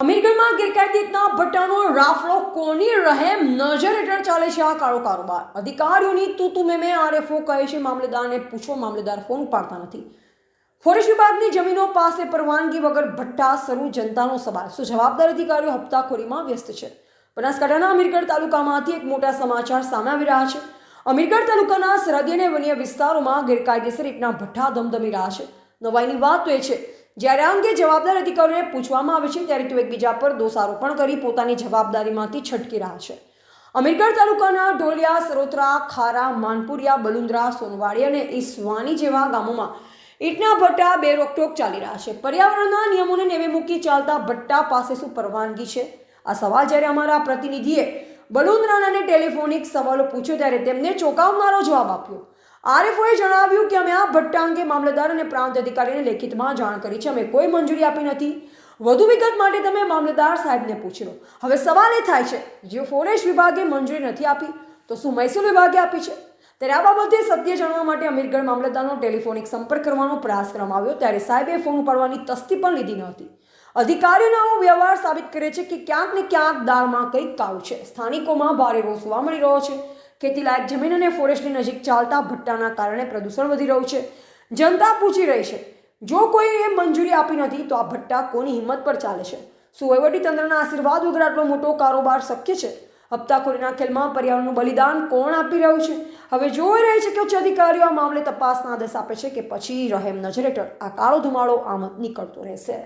અમીરગઢમાં ગેરકાયદે રીતના ભટ્ટાનો રાફડો કોની રહેમ નજર હેઠળ ચાલે છે આ કાળો કારોબાર? અધિકારીઓની તું મેં આરએફઓ કહે છે મામલેદારને પૂછો, મામલેદાર ફોન ઉપાડતા નથી. ફોરેસ્ટ વિભાગની જમીનો પાસે પરવાનગી વગર ભટ્ટા શરૂ, જનતાનો સવાલ. શું જવાબદાર અધિકારીઓ હપ્તાખોરીમાં વ્યસ્ત છે? બનાસકાંઠાના અમીરગઢ તાલુકામાંથી એક મોટા સમાચાર સામે આવી રહ્યા છે. અમીરગઢ તાલુકાના સરહદી અને વન્ય વિસ્તારોમાં ગેરકાયદેસર રીતના ભટ્ટા ધમધમી રહ્યા છે. નવાઈની વાત તો એ છે, જ્યારે આ અંગે જવાબદાર અધિકારીઓને પૂછવામાં આવે છે ત્યારે તેઓ એકબીજા પર દોષારોપણ કરી પોતાની જવાબદારીમાંથી છટકી રહ્યા છે. અમીરગઢ તાલુકાના ઢોલિયા, સરોત્રા, ખારા, માનપુરિયા, બલુંદ્રા, સોનવાડી અને ઈસવાની જેવા ગામોમાં ઈંટના ભટ્ટા બે રોકટોક ચાલી રહ્યા છે. પર્યાવરણના નિયમોને નેવે મૂકી ચાલતા ભટ્ટા પાસે શું પરવાનગી છે? આ સવાલ જ્યારે અમારા પ્રતિનિધિએ બલુંદ્રાના ટેલિફોનિક સવાલો પૂછ્યો ત્યારે તેમને ચોંકાવનારો જવાબ આપ્યો. આરએફઓએ જણાવ્યું કે અમે આ ભટ્ટા અંગે મામલતદાર અને પ્રાંત અધિકારીને લેખિતમાં જાણ કરી છે. અમે કોઈ મંજૂરી આપી નથી. વધુ વિગત માટે તમે મામલતદાર સાહેબને પૂછી લો. હવે સવાલ એ થાય છે, જો ફોરેસ્ટ વિભાગે મંજૂરી નથી આપી તો શું મહેસૂલ વિભાગે આપી છે? ત્યારે આ બાબતે સત્ય જાણવા માટે અમીરગઢ મામલતદારનો ટેલિફોનિક સંપર્ક કરવાનો પ્રયાસ કરવામાં આવ્યો ત્યારે સાહેબે ફોન ઉપાડવાની તસ્દી પણ લીધી ન હતી. અધિકારીઓનો આવો વ્યવહાર સાબિત કરે છે કે ક્યાંક ને ક્યાંક દાળમાં કંઈક કાળું છે. સ્થાનિકોમાં ભારે રોષ જોવા મળી રહ્યો છે. ખેતીલાયક જમીન અને ફોરેસ્ટની નજીક ચાલતા ભટ્ટાના કારણે પ્રદૂષણ વધી રહ્યું છે. જનતા પૂછી રહી છે, જો કોઈએ મંજૂરી આપી નથી તો આ ભટ્ટા કોની હિંમત પર ચાલે છે? શું વહીવટીતંત્રના આશીર્વાદ વગર આટલો મોટો કારોબાર શક્ય છે? હપ્તાખોરીના ખેલમાં પર્યાવરણનું બલિદાન કોણ આપી રહ્યું છે? હવે જોઈ રહી છે કે ઉચ્ચ અધિકારીઓ આ મામલે તપાસના આદેશ આપે છે કે પછી રહેમ નજર હેઠળ આ કાળો ધુમાડો આમ નીકળતો રહેશે.